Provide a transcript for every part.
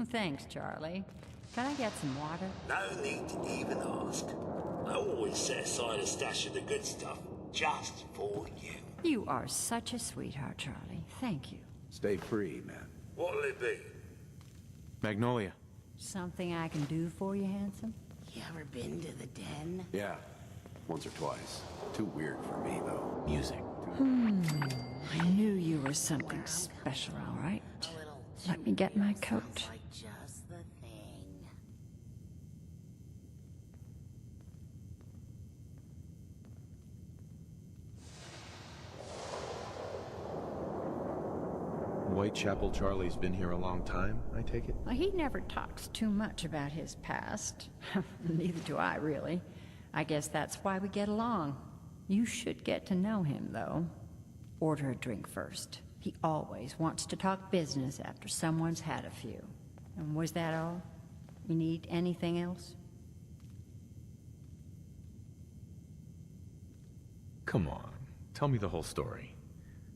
Thanks, Charlie. Can I get some water? No need to even ask. I always set aside a stash of the good stuff, just for you. You are such a sweetheart, Charlie. Thank you. Stay free, man. What'll it be? Magnolia. Something I can do for you, handsome? You ever been to the den? Yeah, once or twice. Too weird for me, though. Music. I knew you were something special, all right. Let me get my coat. Sounds like just the thing. Whitechapel Charlie's been here a long time, I take it? Well, he never talks too much about his past. Neither do I, really. I guess that's why we get along. You should get to know him, though. Order a drink first. He always wants to talk business after someone's had a few. And was that all? You need anything else? Come on, tell me the whole story.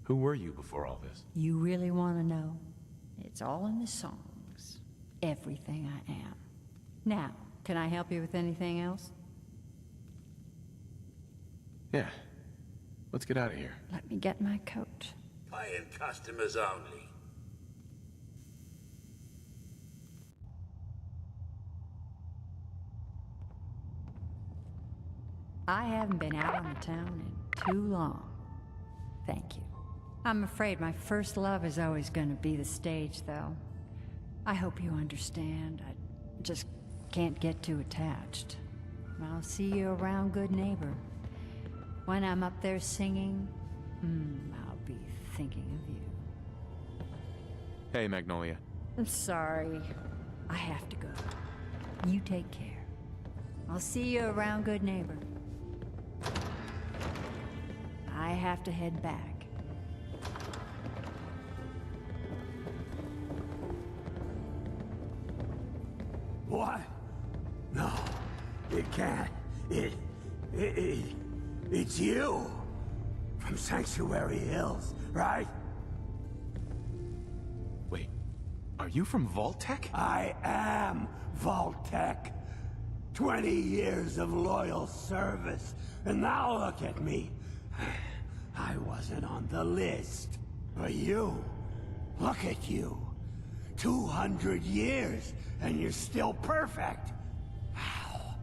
Who were you before all this? You really want to know? It's all in the songs. Everything I am. Now, can I help you with anything else? Yeah. Let's get out of here. Let me get my coat. Paying customers only. I haven't been out on the town in too long. Thank you. I'm afraid my first love is always going to be the stage, though. I hope you understand. I just can't get too attached. I'll see you around, good neighbor. When I'm up there singing, I'll be thinking of you. Hey, Magnolia. I'm sorry. I have to go. You take care. I'll see you around, good neighbor. I have to head back. What? No, it can't. It's you! From Sanctuary Hills, right? Wait, are you from Vault-Tec? I am Vault-Tec. 20 years of loyal service, and now look at me. I wasn't on the list. But you, look at you. 200 years, and you're still perfect. How?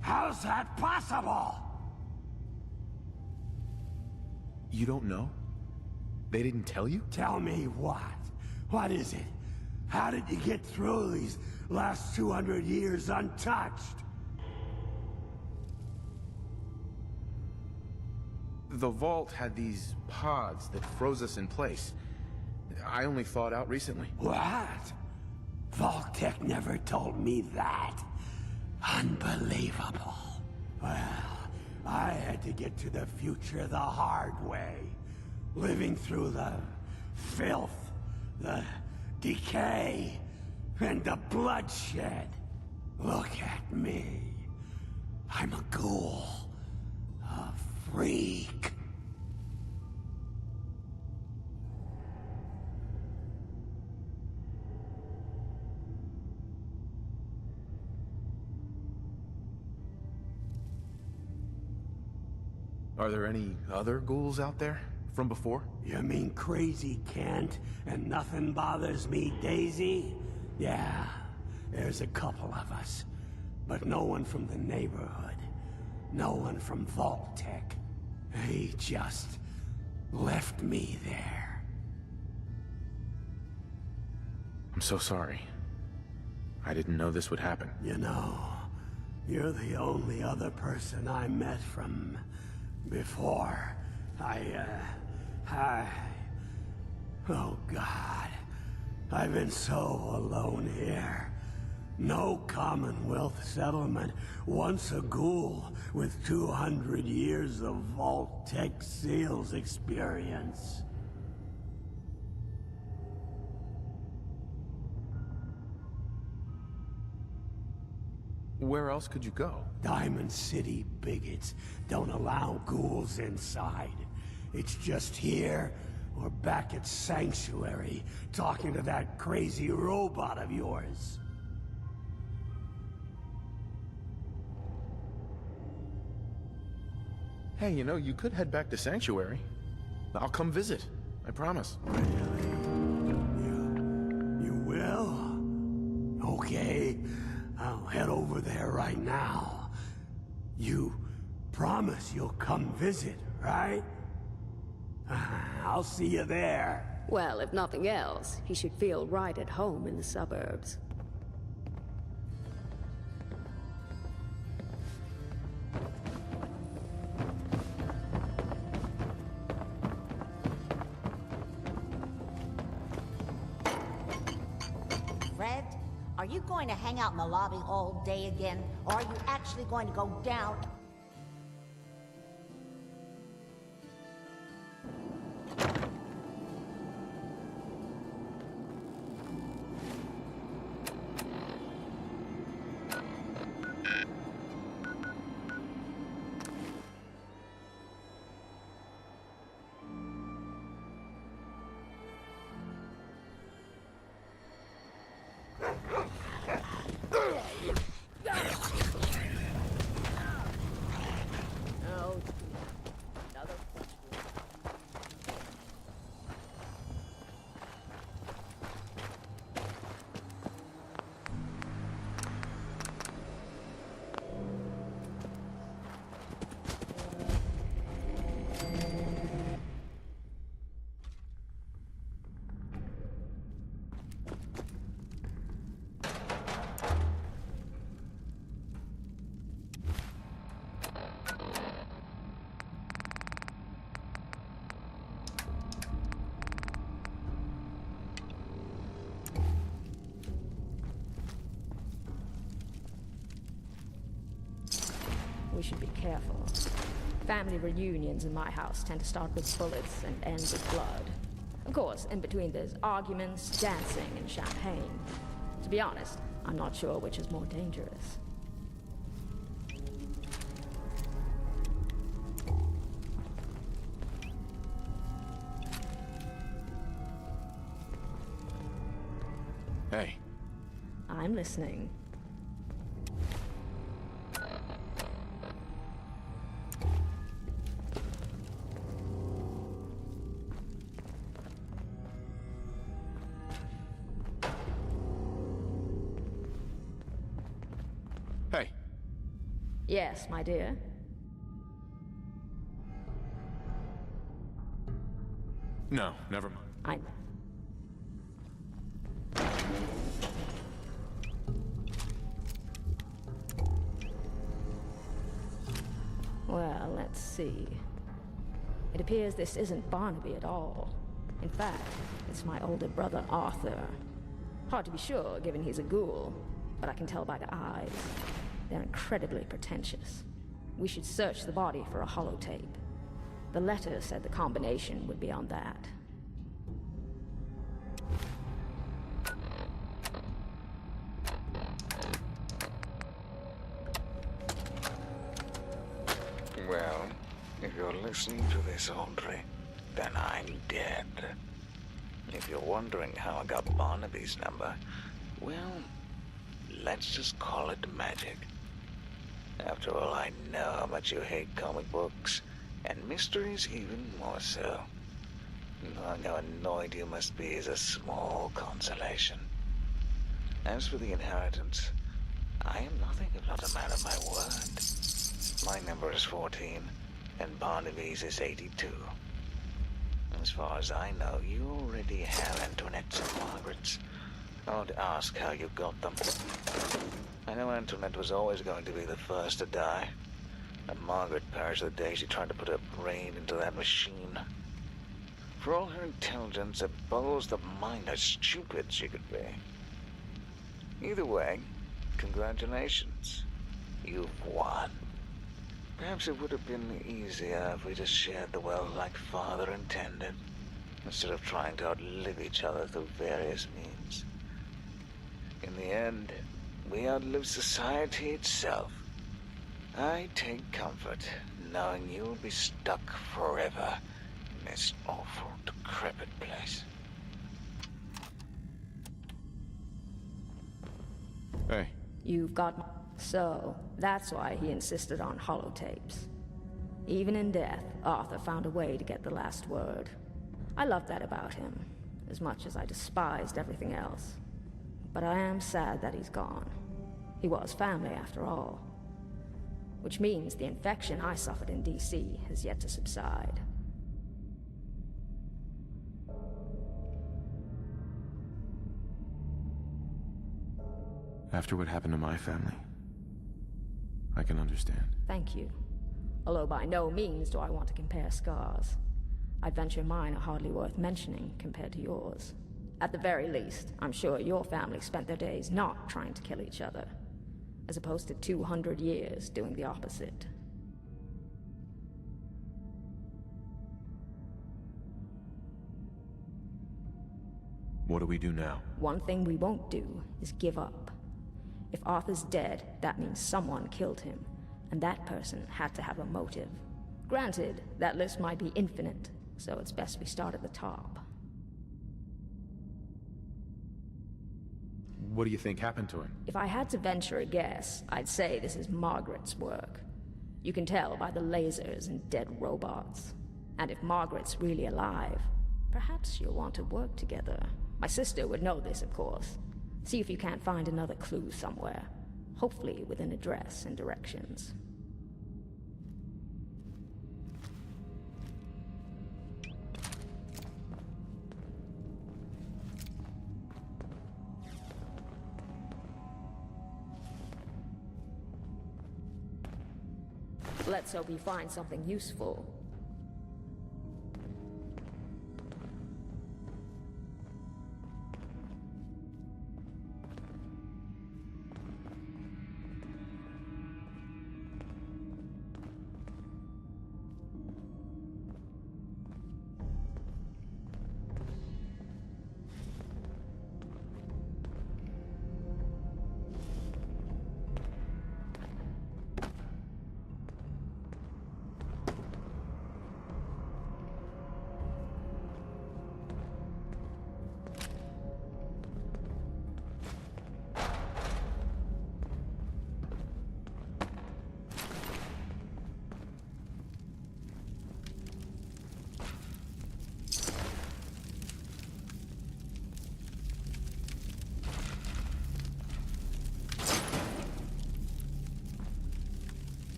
How's that possible? You don't know? They didn't tell you? Tell me what? What is it? How did you get through these last 200 years untouched? The vault had these pods that froze us in place. I only thawed out recently. What? Vault-Tec never told me that. Unbelievable. Well, I had to get to the future the hard way. Living through the filth, the decay, and the bloodshed. Look at me. I'm a ghoul. A freak. Are there any other ghouls out there from before? You mean crazy Kent and nothing bothers me, Daisy? Yeah, there's a couple of us. But no one from the neighborhood. No one from Vault-Tec. He just left me there. I'm so sorry. I didn't know this would happen. You know, you're the only other person I met from before. Oh God. I've been so alone here. No Commonwealth settlement, once a ghoul with 200 years of Vault-Tec sales experience. Where else could you go? Diamond City bigots don't allow ghouls inside. It's just here or back at Sanctuary, talking to that crazy robot of yours? Hey, you know, you could head back to Sanctuary. I'll come visit. I promise. Really? You will? Okay, I'll head over there right now. You promise you'll come visit, right? I'll see you there. Well, if nothing else, he should feel right at home in the suburbs. Fred, are you going to hang out in the lobby all day again? Or are you actually going to go down? Oh, another question. We should be careful. Family reunions in my house tend to start with bullets and end with blood. Of course, in between there's arguments, dancing, and champagne. To be honest, I'm not sure which is more dangerous. Hey. I'm listening. Hey. Yes, my dear. No, never mind. I... Well, let's see. It appears this isn't Barnaby at all. In fact, it's my older brother, Arthur. Hard to be sure, given he's a ghoul, but I can tell by the eyes. They're incredibly pretentious. We should search the body for a holotape. The letter said the combination would be on that. Well, if you're listening to this, Audrey, then I'm dead. If you're wondering how I got Barnaby's number, well, let's just call it magic. After all, I know how much you hate comic books, and mysteries even more so. Knowing how annoyed you must be is a small consolation. As for the inheritance, I am nothing if not a man of my word. My number is 14, and Barnaby's is 82. As far as I know, you already have Antoinette's and Margaret's. I won't ask how you got them. I know Antoinette was always going to be the first to die, and Margaret perished the day she tried to put her brain into that machine. For all her intelligence, it boggles the mind how stupid she could be. Either way, congratulations. You've won. Perhaps it would have been easier if we just shared the wealth like Father intended, instead of trying to outlive each other through various means. In the end, we outlive society itself. I take comfort knowing you'll be stuck forever this awful, decrepit place. Hey, You've got... So, that's why he insisted on holotapes. Even in death, Arthur found a way to get the last word. I loved that about him, as much as I despised everything else. But I am sad that he's gone. He was family, after all. Which means the infection I suffered in DC has yet to subside. After what happened to my family, I can understand. Thank you. Although by no means do I want to compare scars. I'd venture mine are hardly worth mentioning compared to yours. At the very least, I'm sure your family spent their days not trying to kill each other, as opposed to 200 years doing the opposite. What do we do now? One thing we won't do is give up. If Arthur's dead, that means someone killed him, and that person had to have a motive. Granted, that list might be infinite, so it's best we start at the top. What do you think happened to him? If I had to venture a guess, I'd say this is Margaret's work. You can tell by the lasers and dead robots. And if Margaret's really alive, perhaps you'll want to work together. My sister would know this, of course. See if you can't find another clue somewhere. Hopefully with an address and directions. Let's hope we find something useful.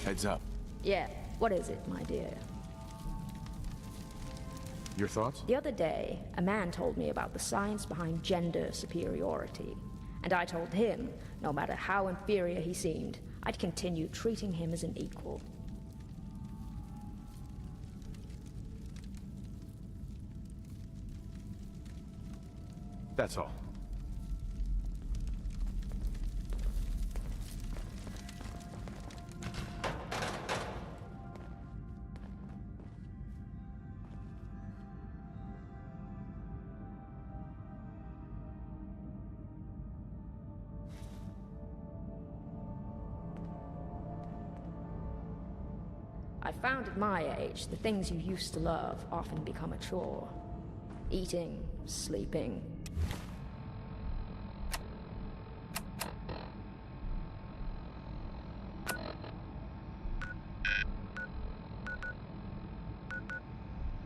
Heads up. Yeah, what is it, my dear? Your thoughts? The other day, a man told me about the science behind gender superiority. And I told him, no matter how inferior he seemed, I'd continue treating him as an equal. That's all. I found at my age, the things you used to love often become a chore. Eating, sleeping.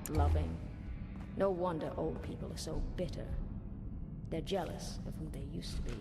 Loving. No wonder old people are so bitter. They're jealous of who they used to be.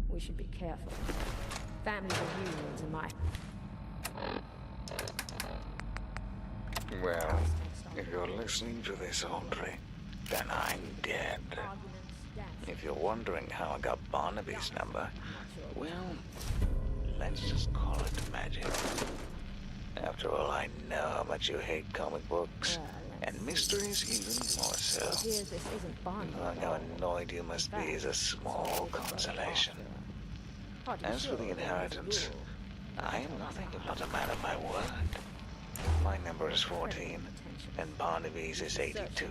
We should be careful. Family reunions in my... Well, if you're listening to this, Audrey, then I'm dead. If you're wondering how I got Barnaby's number, well, let's just call it magic. After all, I know how much you hate comic books, and mysteries even more so. This isn't Barnaby. Knowing how annoyed you must be is a small consolation. As for the inheritance, I am nothing if not a man of my word. My number is 14, and Barnaby's is 82.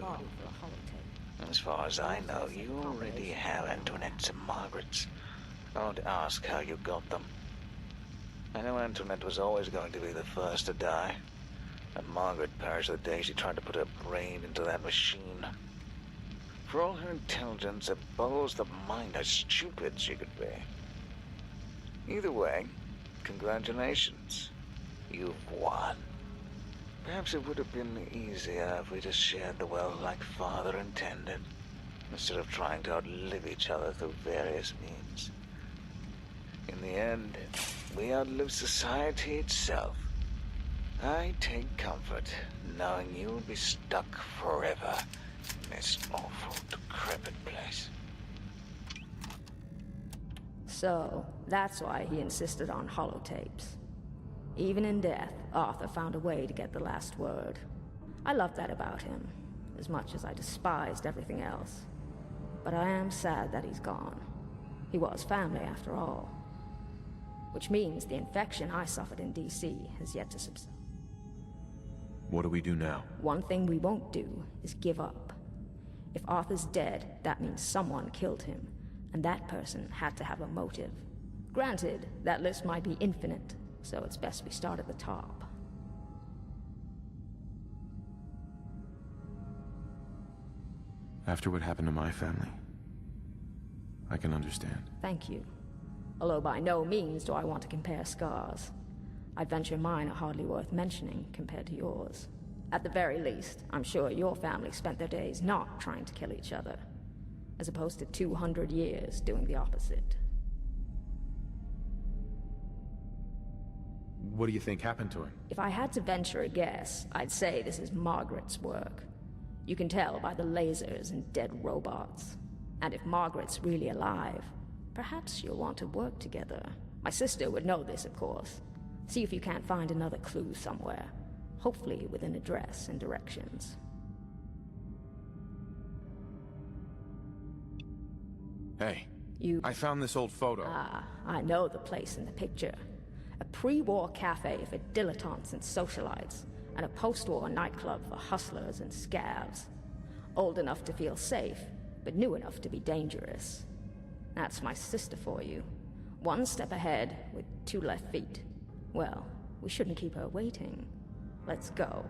As far as I know, you already have Antoinette's and Margaret's. I won't ask how you got them. I know Antoinette was always going to be the first to die, and Margaret perished the day she tried to put her brain into that machine. For all her intelligence, it boggles the mind how stupid she could be. Either way, congratulations. You've won. Perhaps it would have been easier if we just shared the wealth like Father intended, instead of trying to outlive each other through various means. In the end, we outlive society itself. I take comfort knowing you'll be stuck forever in this awful, decrepit place. So, that's why he insisted on holotapes. Even in death, Arthur found a way to get the last word. I loved that about him, as much as I despised everything else. But I am sad that he's gone. He was family, after all. Which means the infection I suffered in D.C. has yet to subside. What do we do now? One thing we won't do is give up. If Arthur's dead, that means someone killed him, and that person had to have a motive. Granted, that list might be infinite, so it's best we start at the top. After what happened to my family, I can understand. Thank you. Although by no means do I want to compare scars. I'd venture mine are hardly worth mentioning compared to yours. At the very least, I'm sure your family spent their days not trying to kill each other, as opposed to 200 years doing the opposite. What do you think happened to him? If I had to venture a guess, I'd say this is Margaret's work. You can tell by the lasers and dead robots. And if Margaret's really alive, perhaps you'll want to work together. My sister would know this, of course. See if you can't find another clue somewhere. Hopefully with an address and directions. Hey, You... I found this old photo. Ah, I know the place in the picture. A pre-war cafe for dilettantes and socialites, and a post-war nightclub for hustlers and scabs. Old enough to feel safe, but new enough to be dangerous. That's my sister for you. One step ahead with 2 left feet. Well, we shouldn't keep her waiting. Let's go.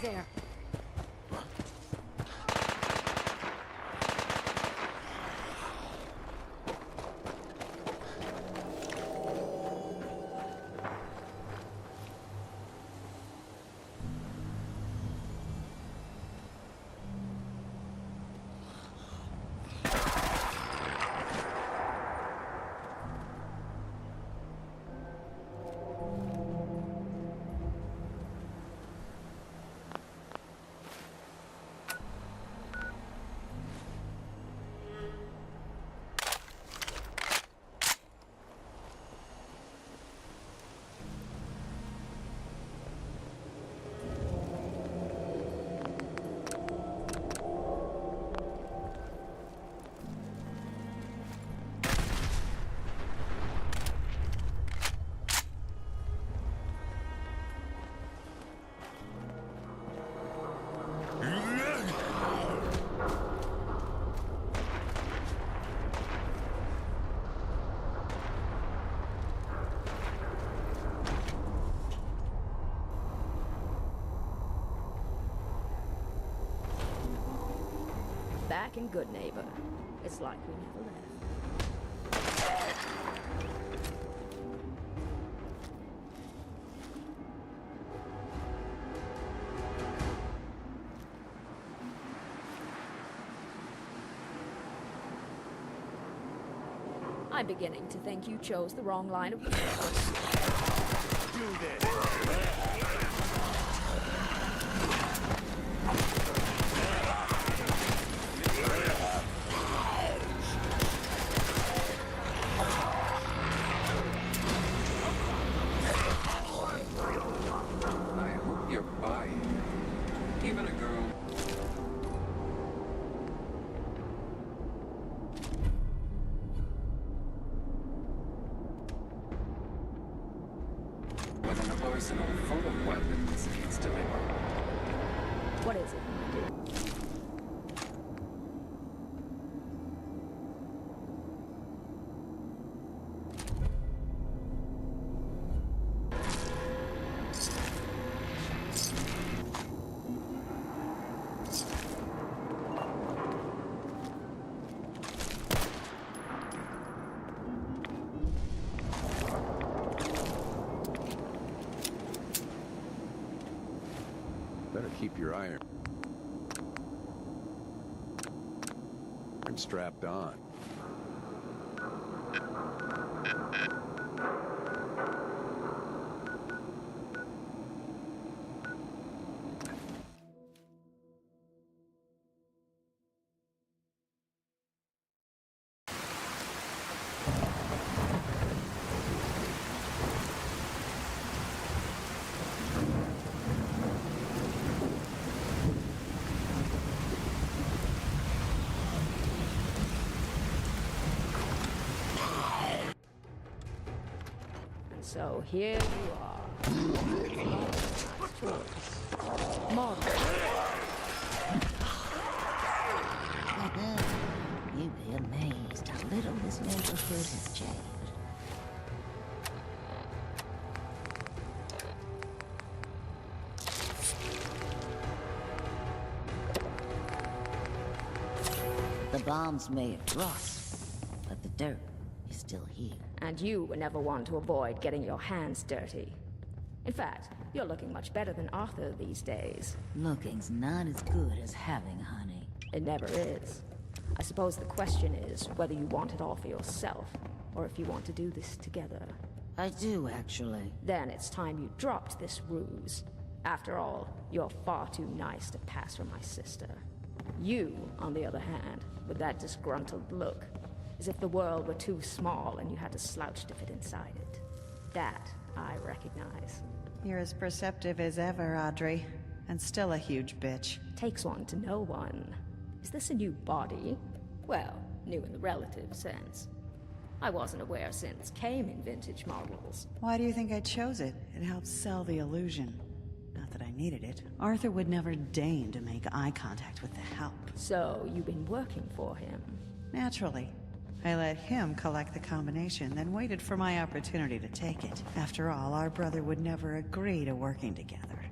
there. Back and good neighbor. It's like we never left. I'm beginning to think you chose the wrong line of business. Do this! I hope you're buying. Even a girl. With an arsenal full of weapons needs to be. What is it you do? Better keep your iron strapped on. So here you are. Modern. You'd be amazed how little this neighborhood has changed. The bombs may have rust, but the dirt is still here. And you were never one to avoid getting your hands dirty. In fact, you're looking much better than Arthur these days. Looking's not as good as having, honey. It never is. I suppose the question is whether you want it all for yourself, or if you want to do this together. I do, actually. Then it's time you dropped this ruse. After all, you're far too nice to pass for my sister. You, on the other hand, with that disgruntled look, as if the world were too small and you had to slouch to fit inside it. That I recognize. You're as perceptive as ever, Audrey. And still a huge bitch. Takes one to know one. Is this a new body? Well, new in the relative sense. I wasn't aware since came in vintage models. Why do you think I chose it? It helps sell the illusion. Not that I needed it. Arthur would never deign to make eye contact with the help. So, you've been working for him? Naturally. I let him collect the combination, then waited for my opportunity to take it. After all, our brother would never agree to working together.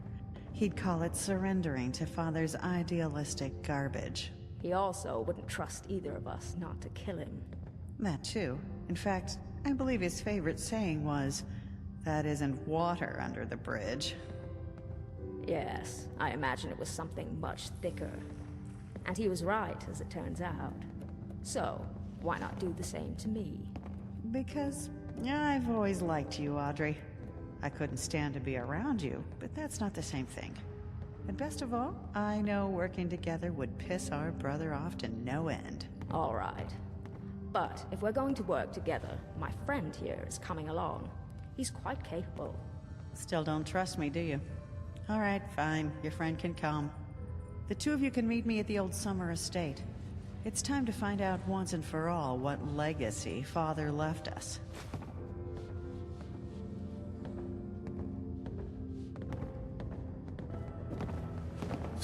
He'd call it surrendering to Father's idealistic garbage. He also wouldn't trust either of us not to kill him. That too. In fact, I believe his favorite saying was, "That isn't water under the bridge." Yes, I imagine it was something much thicker. And he was right, as it turns out. So, why not do the same to me? Because I've always liked you, Audrey. I couldn't stand to be around you, but that's not the same thing. And best of all, I know working together would piss our brother off to no end. All right. But if we're going to work together, my friend here is coming along. He's quite capable. Still don't trust me, do you? All right, fine. Your friend can come. The two of you can meet me at the old summer estate. It's time to find out once and for all what legacy Father left us.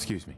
Excuse me.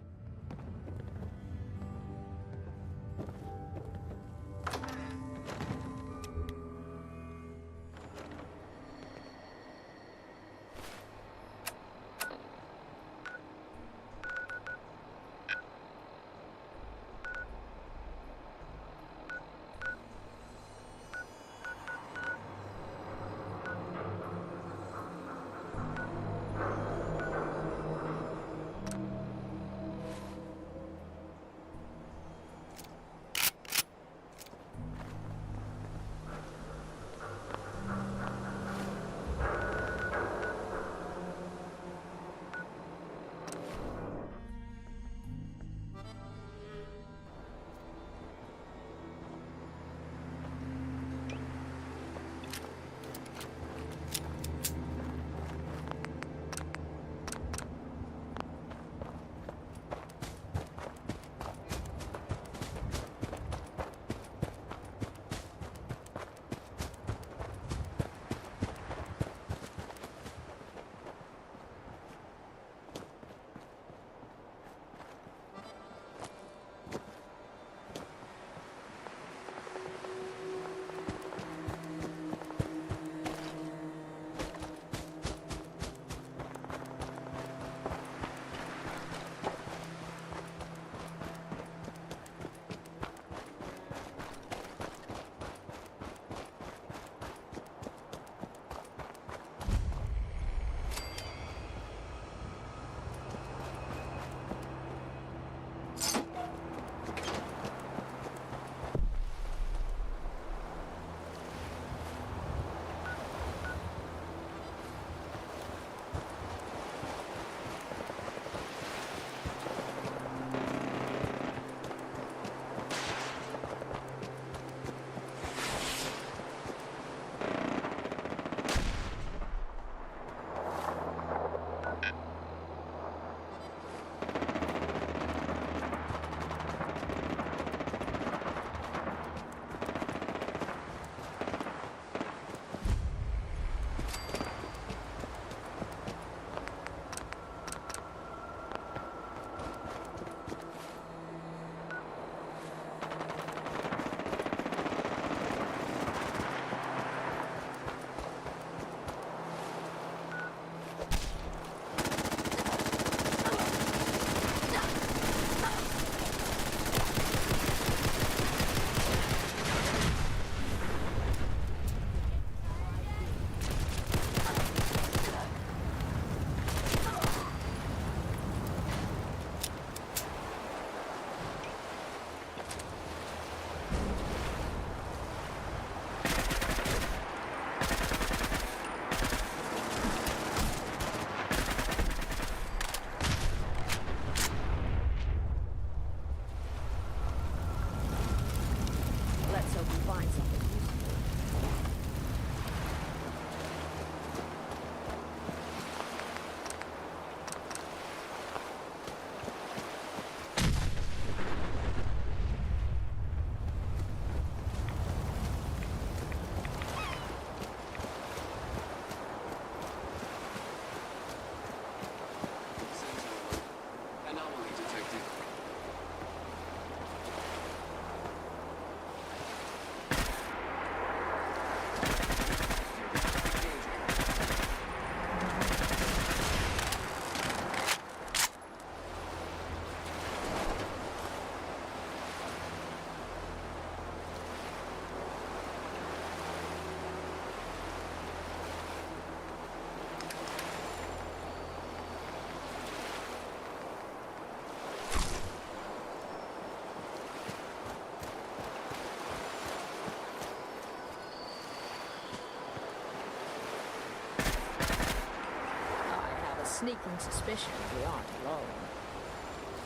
sneaking suspicion we aren't alone.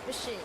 Machines.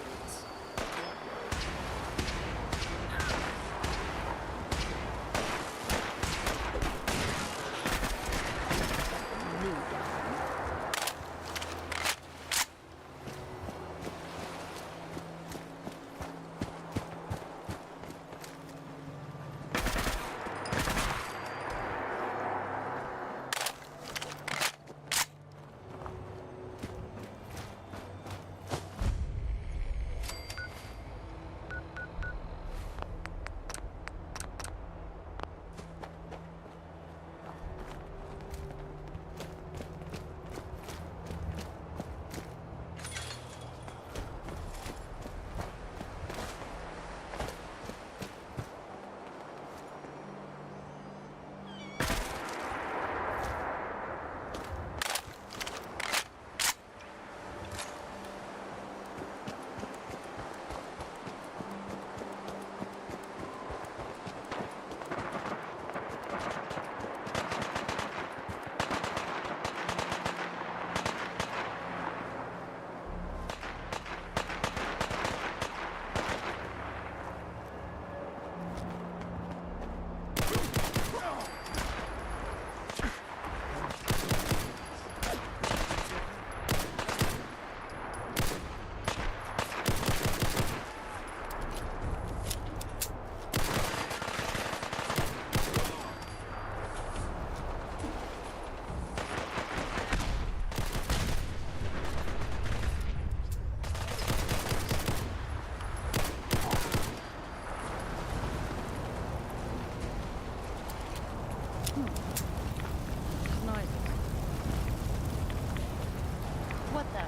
What the?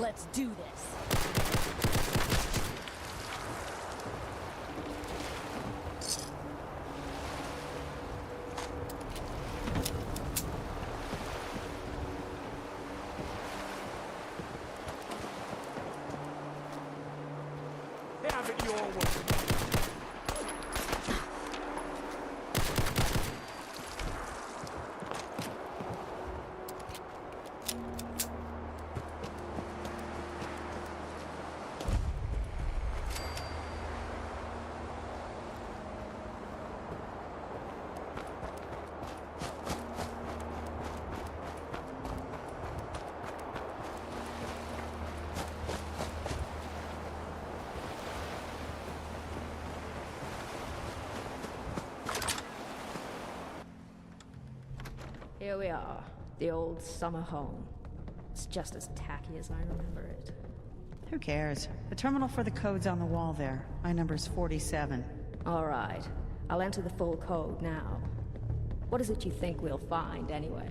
Let's do this. Have it your way. Here we are, the old summer home. It's just as tacky as I remember it. Who cares? The terminal for the code's on the wall there. My number's 47. All right, I'll enter the full code now. What is it you think we'll find, anyway?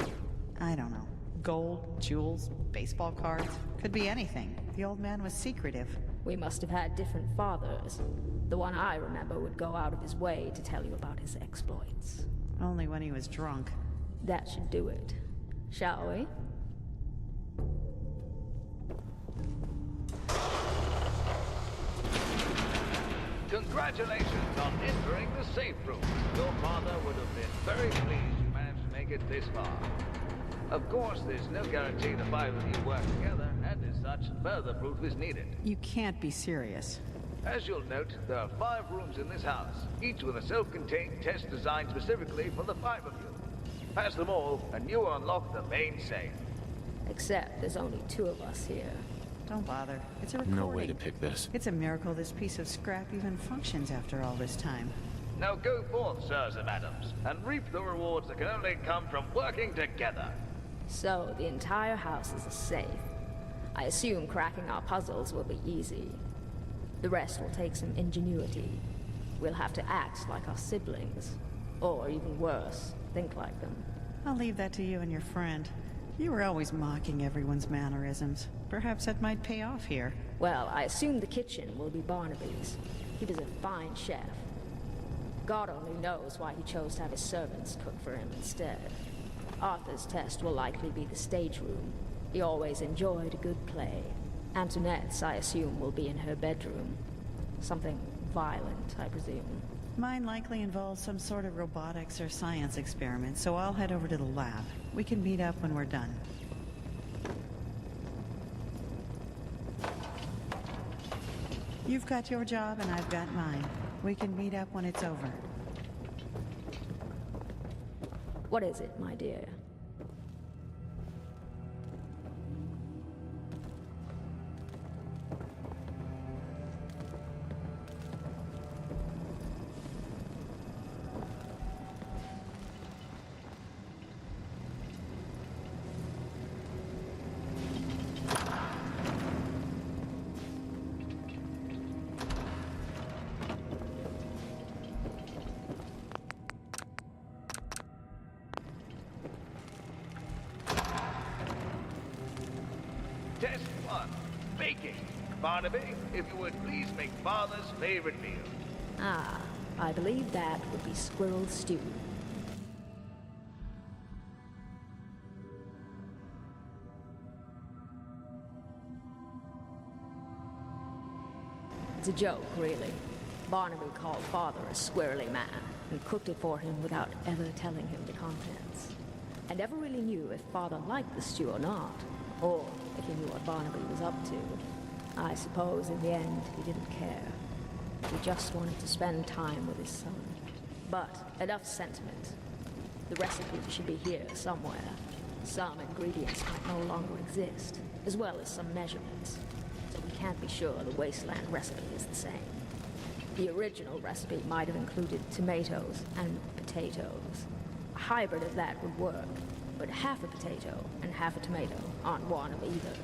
I don't know. Gold, jewels, baseball cards. Could be anything. The old man was secretive. We must have had different fathers. The one I remember would go out of his way to tell you about his exploits. Only when he was drunk. That should do it. Shall we? Congratulations on entering the safe room. Your father would have been very pleased you managed to make it this far. Of course, there's no guarantee the five of you work together, and as such, further proof is needed. You can't be serious. As you'll note, there are 5 rooms in this house, each with a self-contained test designed specifically for the 5 of you. Pass them all, and you unlock the main safe. Except there's only 2 of us here. Don't bother. It's a recording. No way to pick this. It's a miracle this piece of scrap even functions after all this time. Now go forth, sirs and madams, and reap the rewards that can only come from working together. So, the entire house is a safe. I assume cracking our puzzles will be easy. The rest will take some ingenuity. We'll have to act like our siblings. Or even worse, think like them. I'll leave that to you and your friend. You were always mocking everyone's mannerisms. Perhaps that might pay off here. Well, I assume the kitchen will be Barnaby's. He was a fine chef. God only knows why he chose to have his servants cook for him instead. Arthur's test will likely be the stage room. He always enjoyed a good play. Antoinette's, I assume, will be in her bedroom. Something violent, I presume. Mine likely involves some sort of robotics or science experiment, so I'll head over to the lab. We can meet up when we're done. You've got your job and I've got mine. We can meet up when it's over. What is it, my dear? Test 1. Baking. Barnaby, if you would please make Father's favorite meal. Ah, I believe that would be squirrel stew. It's a joke, really. Barnaby called Father a squirrely man and cooked it for him without ever telling him the contents. I never really knew if Father liked the stew or not, or if he knew what Barnaby was up to. I suppose in the end he didn't care. He just wanted to spend time with his son. But enough sentiment. The recipe should be here somewhere. Some ingredients might no longer exist, as well as some measurements. So we can't be sure the Wasteland recipe is the same. The original recipe might have included tomatoes and potatoes. A hybrid of that would work, but half a potato and half a tomato aren't one of either.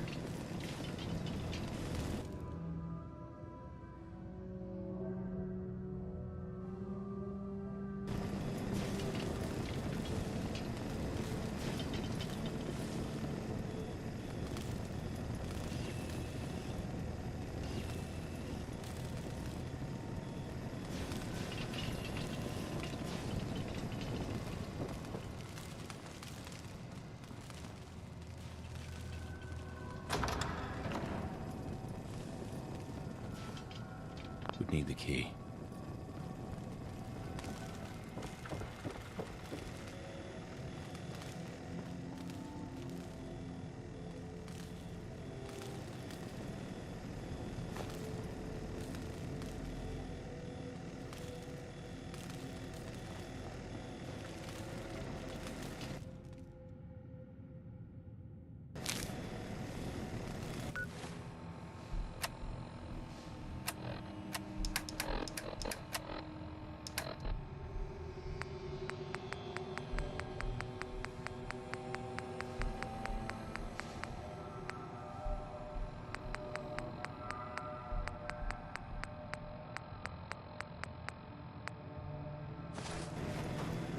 Would need the key.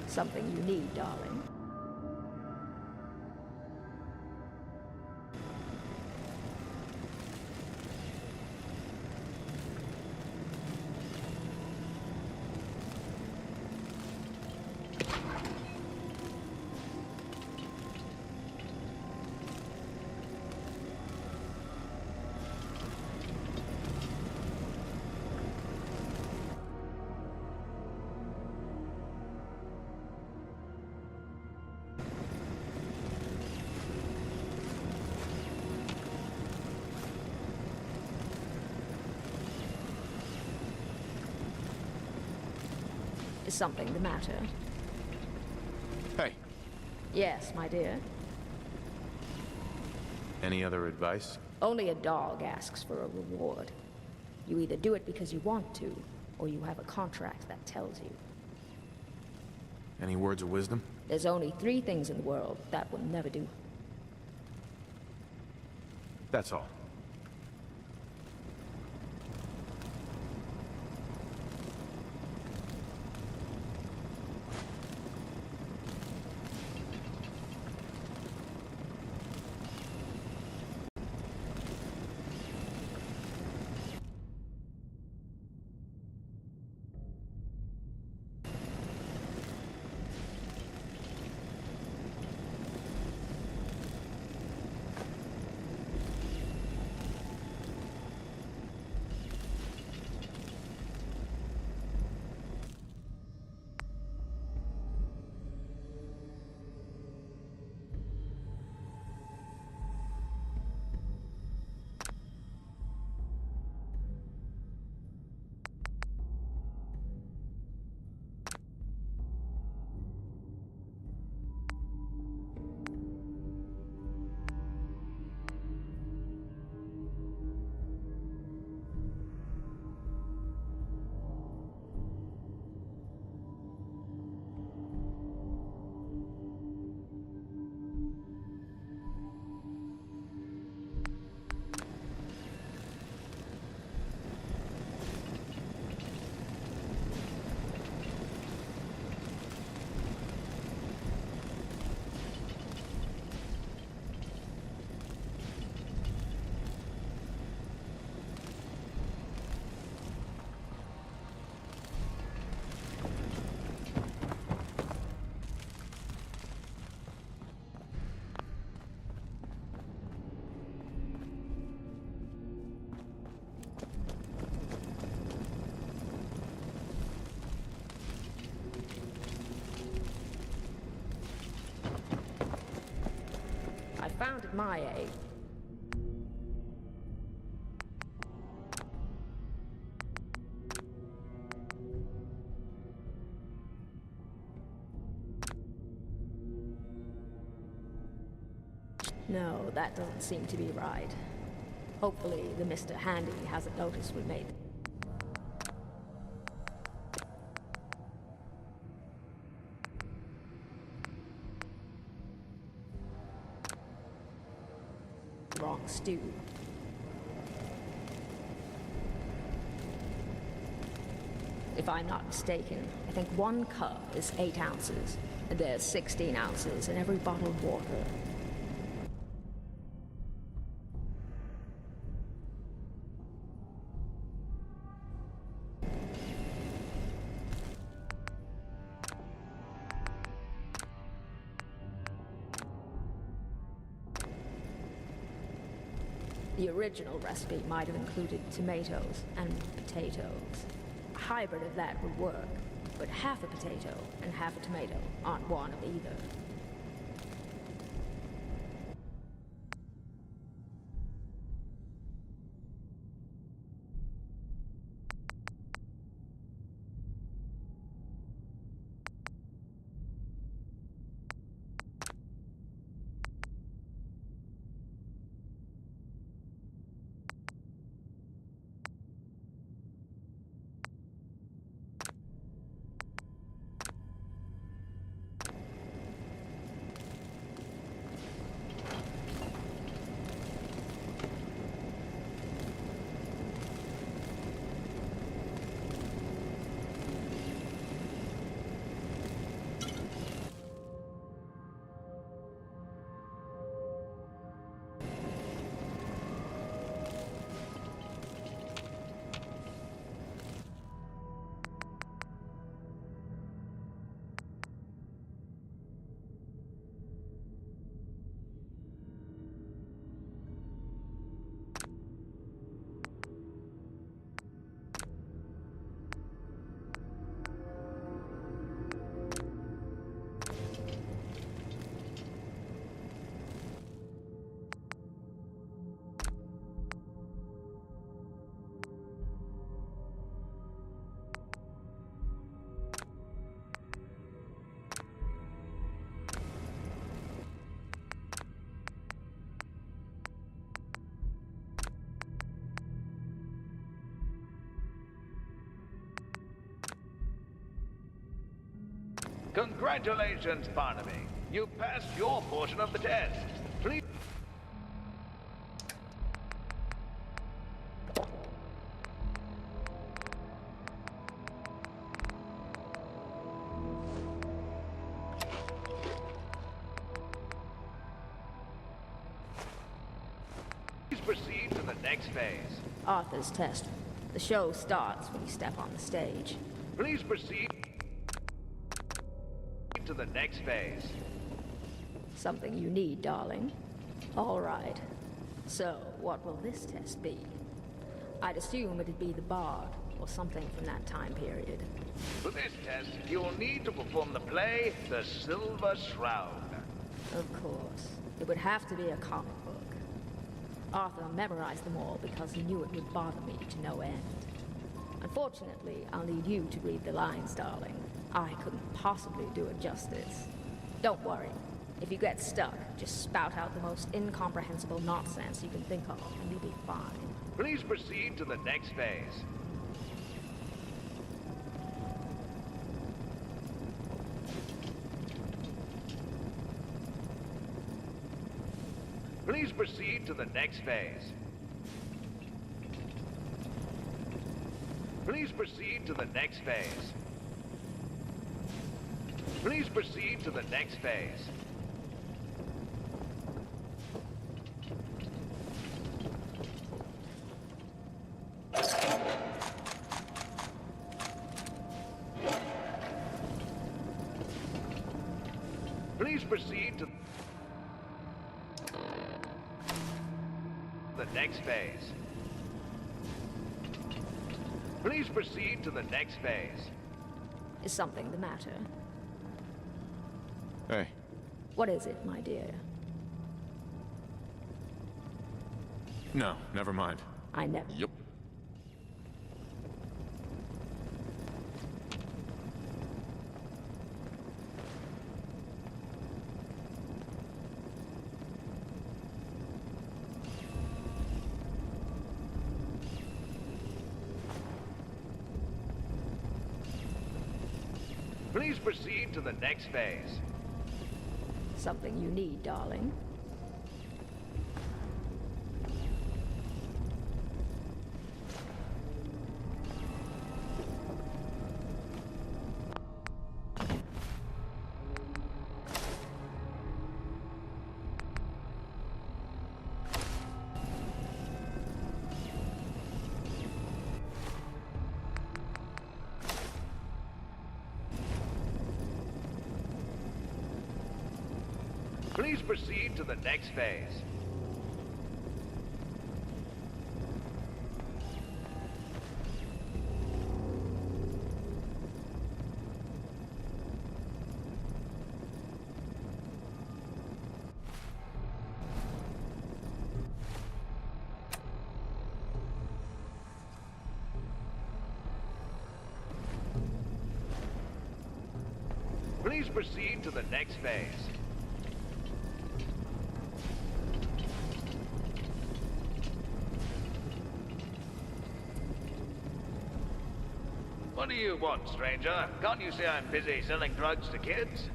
Something you need, darling. Is something the matter? Hey, Yes, my dear. any other advice? Only a dog asks for a reward. You either do it because you want to, or you have a contract that tells you. Any words of wisdom? There's only 3 things in the world that will never do. That's all. found at my age. No, that doesn't seem to be right. Hopefully, the Mr. Handy hasn't noticed we made the wrong stew. If I'm not mistaken, I think one cup is 8 ounces, and there's 16 ounces in every bottle of water. The original recipe might have included tomatoes and potatoes. A hybrid of that would work, but half a potato and half a tomato aren't one of either. Congratulations, Barnaby. You passed your portion of the test. Please proceed to the next phase. Arthur's test. The show starts when you step on the stage. Please proceed to the next phase. Something you need, darling. All right. So, what will this test be? I'd assume it'd be the bard, or something from that time period. For this test, you will need to perform the play, The Silver Shroud. Of course. It would have to be a comic book. Arthur memorized them all because he knew it would bother me to no end. Unfortunately, I'll need you to read the lines, darling. I couldn't possibly do it justice. Don't worry. If you get stuck, just spout out the most incomprehensible nonsense you can think of, and you'll be fine. Please proceed to the next phase. Please proceed to the next phase. Please proceed to the next phase. Please proceed to the next phase. Please proceed to the next phase. Please proceed to the next phase. Is something the matter? Hey. What is it, my dear? No, never mind. I never... Yup. Please proceed to the next phase. Something you need, darling. Please proceed to the next phase. Please proceed to the next phase. What do you want, stranger? Can't you see I'm busy selling drugs to kids?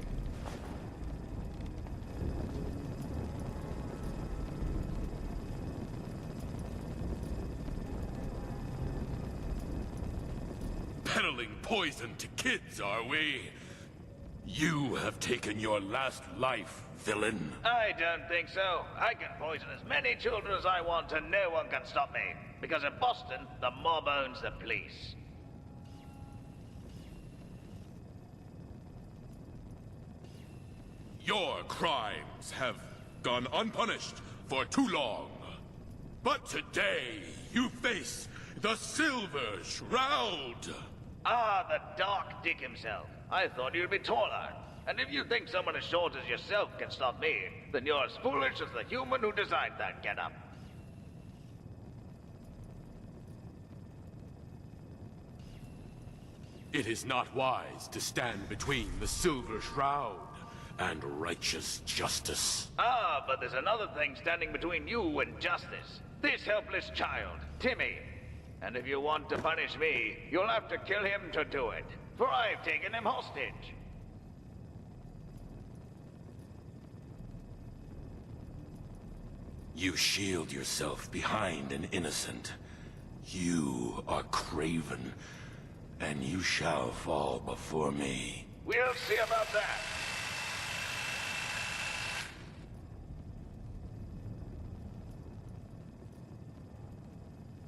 Peddling poison to kids, are we? You have taken your last life, villain. I don't think so. I can poison as many children as I want and no one can stop me. Because in Boston, the mob owns the police. Your crimes have gone unpunished for too long. But today, you face the Silver Shroud. Ah, the Dark Dick himself. I thought you'd be taller. And if you think someone as short as yourself can stop me, then you're as foolish as the human who designed that getup. It is not wise to stand between the Silver Shroud and righteous justice. Ah, but there's another thing standing between you and justice. This helpless child, Timmy. And if you want to punish me, you'll have to kill him to do it. For I've taken him hostage. You shield yourself behind an innocent. You are craven, and you shall fall before me. We'll see about that.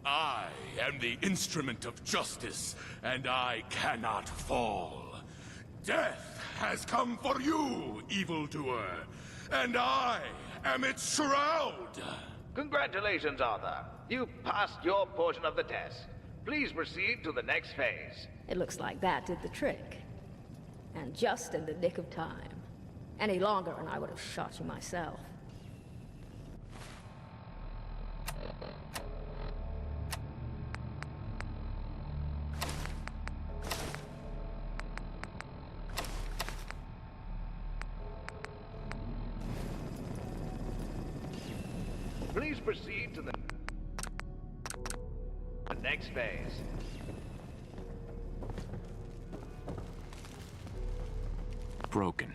I am the instrument of justice, and I cannot fall. Death has come for you, evildoer, and I am its shroud. Congratulations, Arthur. You passed your portion of the test. Please proceed to the next phase. It looks like that did the trick. And just in the nick of time. Any longer and I would have shot you myself. Please proceed to the next phase. Broken.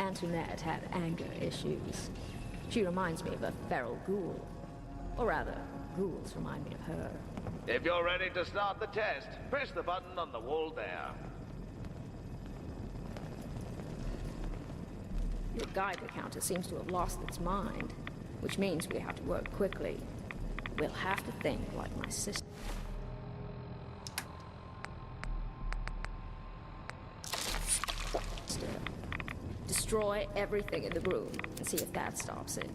Antoinette had anger issues. She reminds me of a feral ghoul. Or rather, ghouls remind me of her. If you're ready to start the test, press the button on the wall there. Your Geiger counter seems to have lost its mind, which means we have to work quickly. We'll have to think like my sister. Destroy everything in the room and see if that stops it.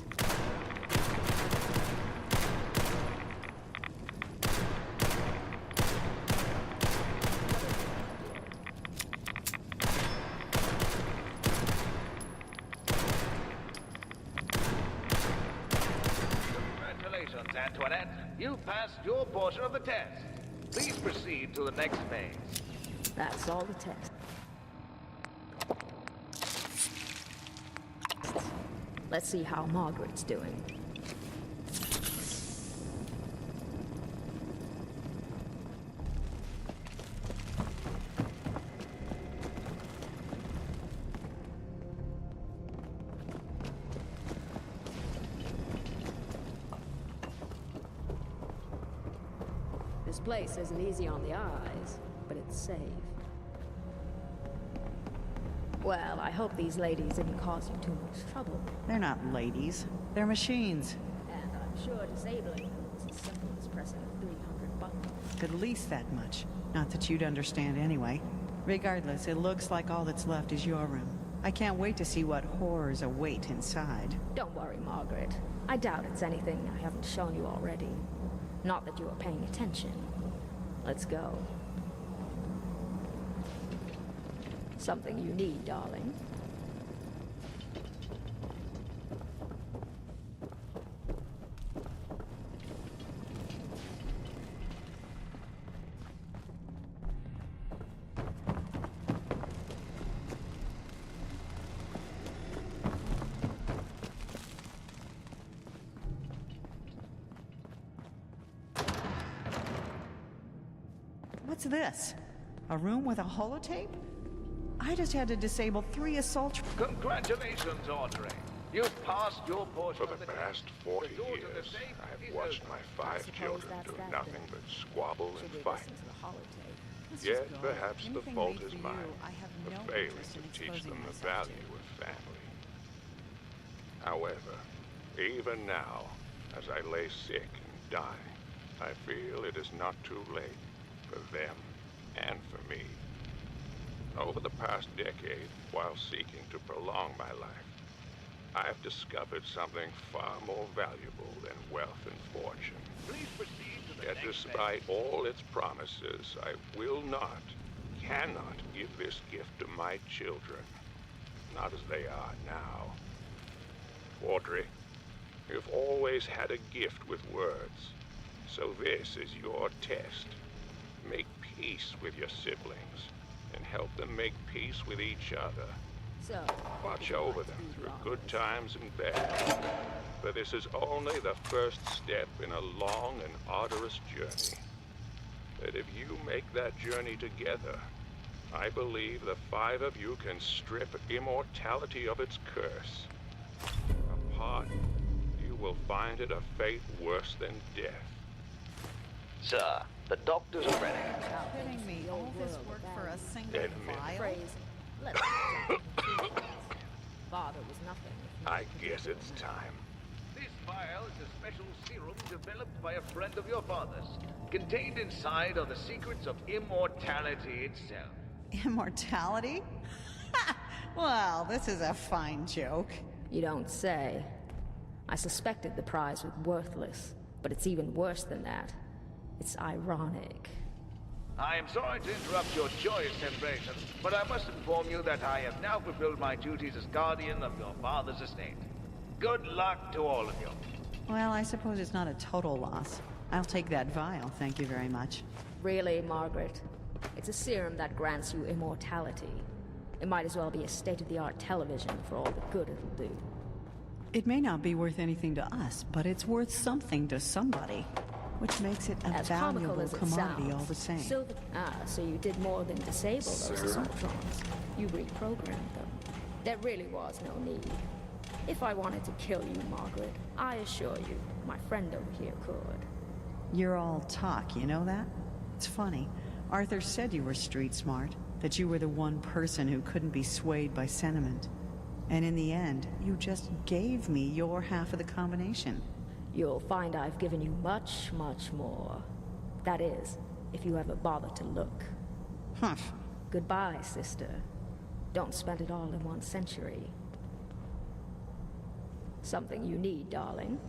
Antoinette. You've passed your portion of the test. Please proceed to the next phase. That's all the test. Let's see how Margaret's doing. This place isn't easy on the eyes, but it's safe. Well, I hope these ladies didn't cause you too much trouble. They're not ladies. They're machines. And I'm sure disabling them is as simple as pressing 300 buttons. At least that much. Not that you'd understand anyway. Regardless, it looks like all that's left is your room. I can't wait to see what horrors await inside. Don't worry, Margaret. I doubt it's anything I haven't shown you already. Not that you are paying attention. Let's go. Something you need, darling. What's this? A room with a holotape? I just had to disable 3 assault... Congratulations, Audrey. You've passed your portion For of the the past test. 40 The door to the years, safe I have is watched open. my 5 children do nothing but squabble and Should we fight. listen to the holotape? Let's Yet just go. perhaps the Anything fault made is for you, mine, I have for no failing interest to in teach exposing them the myself to. value of family. However, even now, as I lay sick and die, I feel it is not too late for them and for me. Over the past decade, while seeking to prolong my life, I have discovered something far more valuable than wealth and fortune. Please proceed to the Yet next despite phase. all its promises, I will not, cannot give this gift to my children. Not as they are now. Audrey, you've always had a gift with words. So this is your test. Make peace with your siblings, and help them make peace with each other. So, Watch over them through good times and bad. For this is only the first step in a long and arduous journey. That if you make that journey together, I believe the 5 of you can strip immortality of its curse. Apart, you will find it a fate worse than death. Sir, the doctors are ready. Kidding me? All this work for a single Enemy. file? Phrase, let's not jump into it. Father was nothing. I guess it's time. This vial is a special serum developed by a friend of your father's. Contained inside are the secrets of immortality itself. Immortality? Well, this is a fine joke. You don't say. I suspected the prize was worthless, but it's even worse than that. It's ironic. I am sorry to interrupt your joyous celebration, but I must inform you that I have now fulfilled my duties as guardian of your father's estate. Good luck to all of you. Well, I suppose it's not a total loss. I'll take that vial, thank you very much. Really, Margaret? It's a serum that grants you immortality. It might as well be a state-of-the-art television for all the good it'll do. It may not be worth anything to us, but it's worth something to somebody. Which makes it a As comical valuable as it commodity sounds. all the same. So you did more than disable those Sir? assaultrons. You reprogrammed them. There really was no need. If I wanted to kill you, Margaret, I assure you, my friend over here could. You're all talk, you know that? It's funny. Arthur said you were street smart, that you were the one person who couldn't be swayed by sentiment. And in the end, you just gave me your half of the combination. You'll find I've given you much, much more. That is, if you ever bother to look. Humph. Goodbye, sister. Don't spend it all in 1 century. Something you need, darling.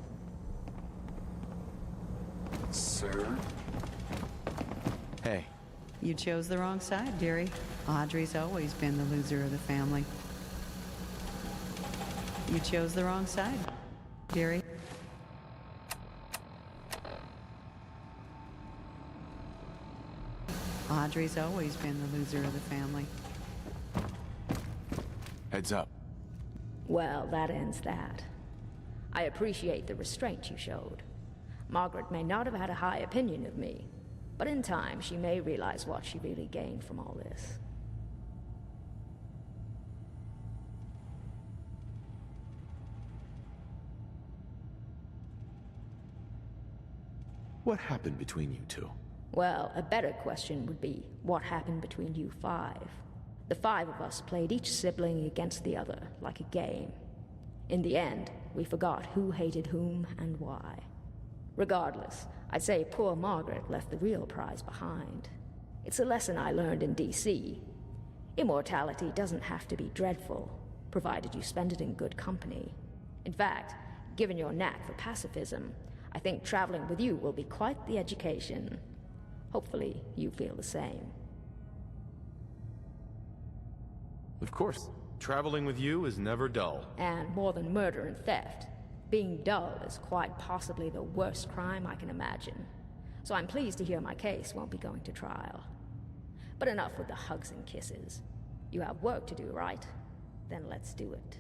Sir? Hey. You chose the wrong side, dearie. Audrey's always been the loser of the family. You chose the wrong side, dearie. Audrey's always been the loser of the family. Heads up. Well, that ends that. I appreciate the restraint you showed. Margaret may not have had a high opinion of me, but in time she may realize what she really gained from all this. What happened between you two? Well, a better question would be, what happened between you five? The five of us played each sibling against the other, like a game. In the end, we forgot who hated whom and why. Regardless, I'd say poor Margaret left the real prize behind. It's a lesson I learned in DC. Immortality doesn't have to be dreadful, provided you spend it in good company. In fact, given your knack for pacifism, I think traveling with you will be quite the education. Hopefully, you feel the same. Of course. Traveling with you is never dull. And more than murder and theft, being dull is quite possibly the worst crime I can imagine. So I'm pleased to hear my case won't be going to trial. But enough with the hugs and kisses. You have work to do, right? Then let's do it.